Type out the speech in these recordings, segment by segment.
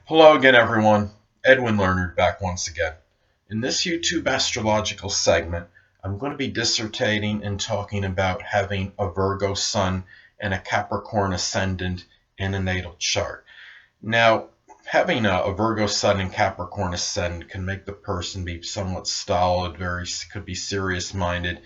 Hello again, everyone. Edwin Learnard back once again. In this YouTube astrological segment, I'm going to be dissertating and talking about having a Virgo Sun and a Capricorn Ascendant in a natal chart. Now, having a Virgo Sun and Capricorn Ascendant can make the person be somewhat stolid, could be serious-minded,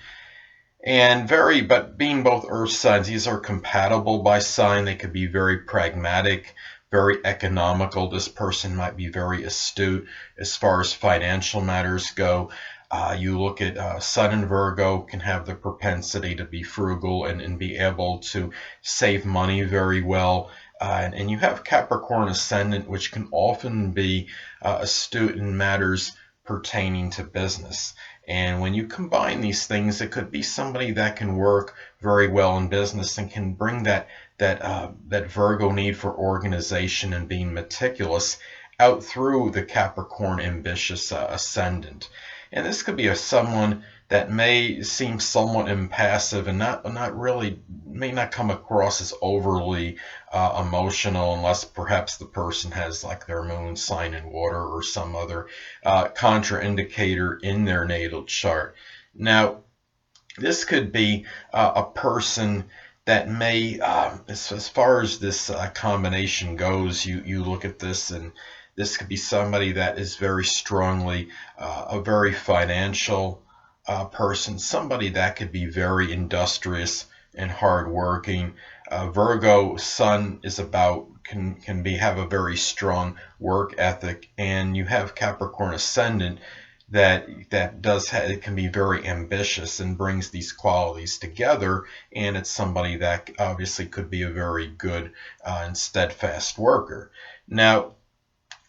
but being both earth signs, these are compatible by sign. They could be very pragmatic, very economical. This person might be very astute as far as financial matters go. You look at Sun and Virgo can have the propensity to be frugal and be able to save money very well. And you have Capricorn Ascendant, which can often be astute in matters pertaining to business. And when you combine these things, it could be somebody that can work very well in business and can bring that Virgo need for organization and being meticulous out through the Capricorn ambitious ascendant. And this could be someone that may seem somewhat impassive and not really may not come across as overly emotional, unless perhaps the person has like their moon sign in water or some other contraindicator in their natal chart. Now, this could be a person that may, as far as this combination goes, you look at this, and this could be somebody that is very strongly a very financial person, somebody that could be very industrious and hardworking. Virgo Sun is can have a very strong work ethic, and you have Capricorn Ascendant it can be very ambitious and brings these qualities together, and it's somebody that obviously could be a very good and steadfast worker. Now,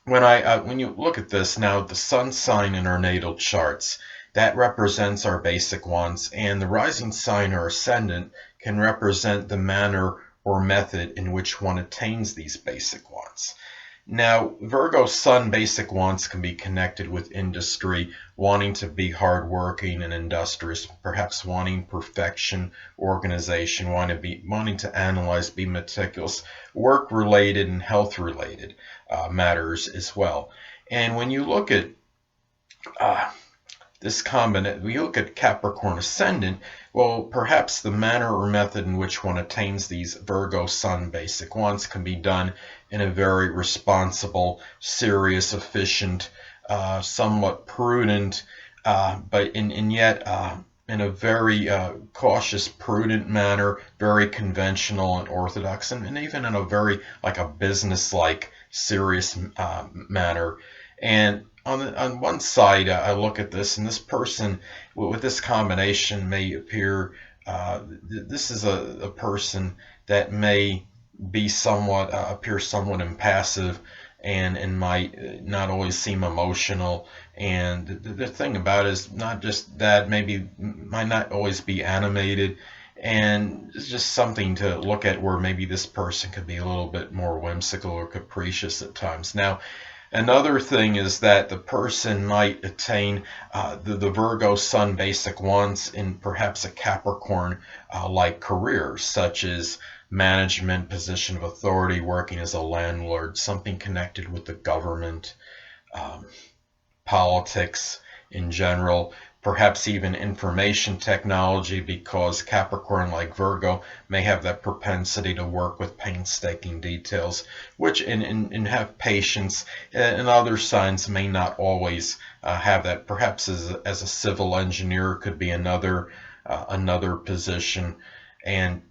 when you look at this now, the sun sign in our natal charts, that represents our basic wants, and the rising sign or ascendant can represent the manner or method in which one attains these basic wants. Now, Virgo Sun basic wants can be connected with industry, wanting to be hardworking and industrious, perhaps wanting perfection, organization, wanting to analyze, be meticulous, work-related and health-related matters as well. And when you look at we look at Capricorn Ascendant, well, perhaps the manner or method in which one attains these Virgo Sun basic wants can be done in a very responsible, serious, efficient, somewhat prudent, but yet in a very cautious, prudent manner, very conventional and orthodox, and even in a very like a business-like, serious manner. And on one side, I look at this, and this person with this combination may appear, this is a person that may be appear somewhat impassive and might not always seem emotional. And the thing about it is not just that, maybe might not always be animated. And it's just something to look at where maybe this person could be a little bit more whimsical or capricious at times. Now, another thing is that the person might attain the Virgo Sun basic wants in perhaps a Capricorn-like career, such as management, position of authority, working as a landlord, something connected with the government, politics in general, perhaps even information technology, because Capricorn, like Virgo, may have that propensity to work with painstaking details, which and have patience, and other signs may not always have that. Perhaps as a civil engineer could be another position. And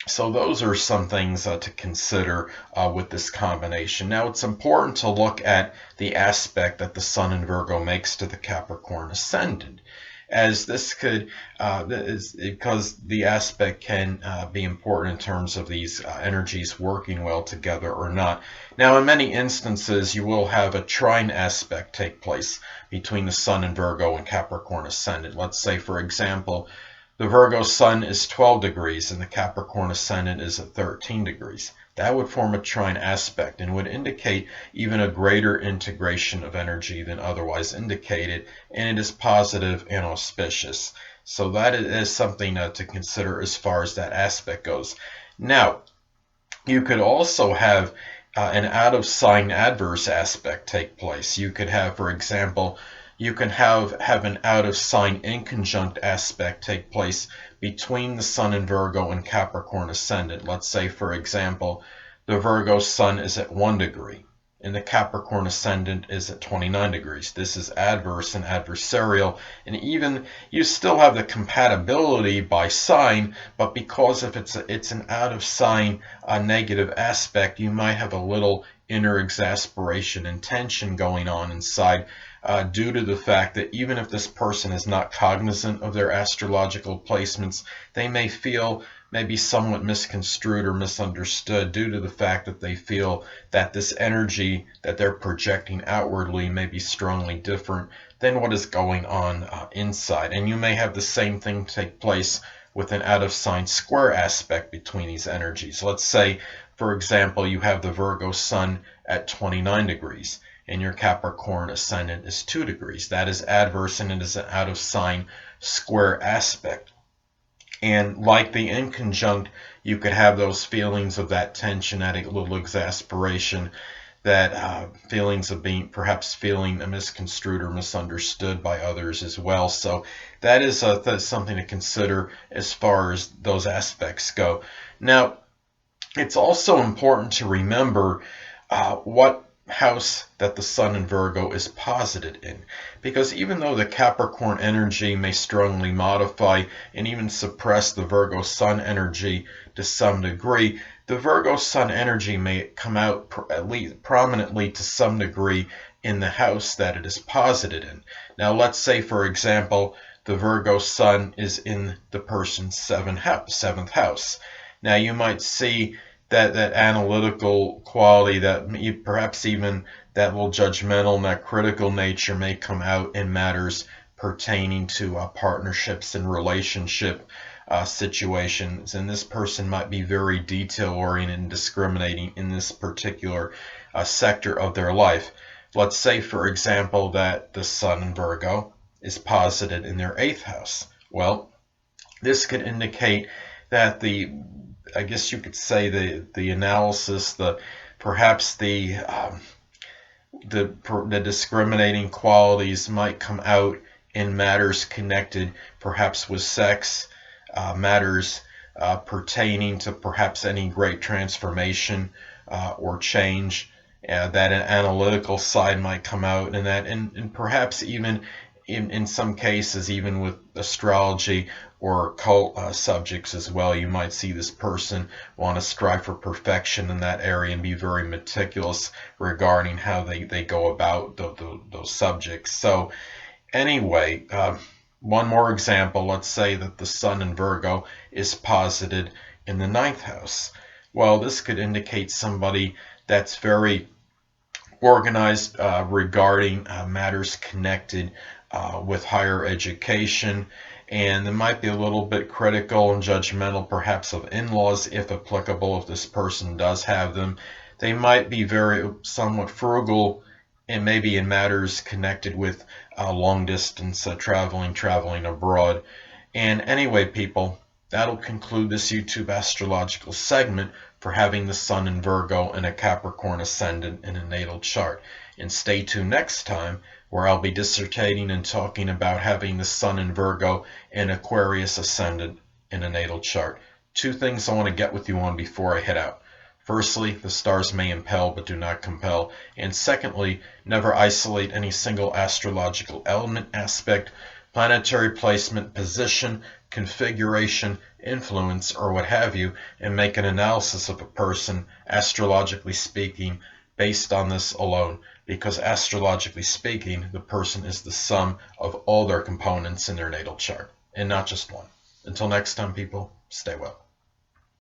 so those are some things to consider with this combination. Now, it's important to look at the aspect that the Sun in Virgo makes to the Capricorn Ascendant, as this could, because the aspect can be important in terms of these energies working well together or not. Now, in many instances, you will have a trine aspect take place between the Sun in Virgo and Capricorn Ascendant. Let's say, for example, the Virgo Sun is 12 degrees and the Capricorn Ascendant is at 13 degrees. That would form a trine aspect and would indicate even a greater integration of energy than otherwise indicated, and it is positive and auspicious. So that is something to consider as far as that aspect goes. Now, you could also have an out of sign adverse aspect take place. You could have, for example, you can have an out of sign inconjunct aspect take place between the Sun in Virgo and Capricorn Ascendant. Let's say, for example, the Virgo Sun is at 1 degree and the Capricorn Ascendant is at 29 degrees. This is adverse and adversarial, and even you still have the compatibility by sign, but because if it's an out of sign negative aspect, you might have a little inner exasperation and tension going on inside due to the fact that even if this person is not cognizant of their astrological placements, they may feel maybe somewhat misconstrued or misunderstood due to the fact that they feel that this energy that they're projecting outwardly may be strongly different than what is going on inside. And you may have the same thing take place with an out of sign square aspect between these energies. Let's say, for example, you have the Virgo Sun at 29 degrees and your Capricorn Ascendant is 2 degrees. That is adverse and it is an out of sign square aspect. And like the inconjunct, you could have those feelings of that tension, that little exasperation, that feelings of being perhaps feeling misconstrued or misunderstood by others as well. So that's something to consider as far as those aspects go. Now, it's also important to remember what house that the Sun in Virgo is posited in, because even though the Capricorn energy may strongly modify and even suppress the Virgo Sun energy to some degree, the Virgo Sun energy may come out at least prominently to some degree in the house that it is posited in. Now let's say, for example, the Virgo Sun is in the person's seventh house. Now you might see that analytical quality, that perhaps even that little judgmental and that critical nature may come out in matters pertaining to partnerships and relationship situations. And this person might be very detail oriented and discriminating in this particular sector of their life. Let's say, for example, that the Sun in Virgo is posited in their 8th house. Well, this could indicate that I guess you could say the analysis, perhaps the discriminating qualities might come out in matters connected perhaps with sex, matters pertaining to perhaps any great transformation or change. That an analytical side might come out, and perhaps even in some cases, even with astrology or occult subjects as well, you might see this person want to strive for perfection in that area and be very meticulous regarding how they go about those subjects. So anyway, one more example. Let's say that the Sun in Virgo is posited in the 9th house. Well, this could indicate somebody that's very organized regarding matters connected with higher education, and they might be a little bit critical and judgmental perhaps of in-laws if applicable, if this person does have them. They might be very somewhat frugal and maybe in matters connected with long distance traveling abroad. And anyway, people, that'll conclude this YouTube astrological segment for having the Sun in Virgo and a Capricorn Ascendant in a natal chart. And stay tuned next time, where I'll be dissertating and talking about having the Sun in Virgo and Aquarius Ascendant in a natal chart. 2 things I want to get with you on before I head out. Firstly, the stars may impel but do not compel. And secondly, never isolate any single astrological element, aspect, planetary placement, position, configuration, influence, or what have you, and make an analysis of a person, astrologically speaking, based on this alone. Because astrologically speaking, the person is the sum of all their components in their natal chart, and not just one. Until next time, people, stay well.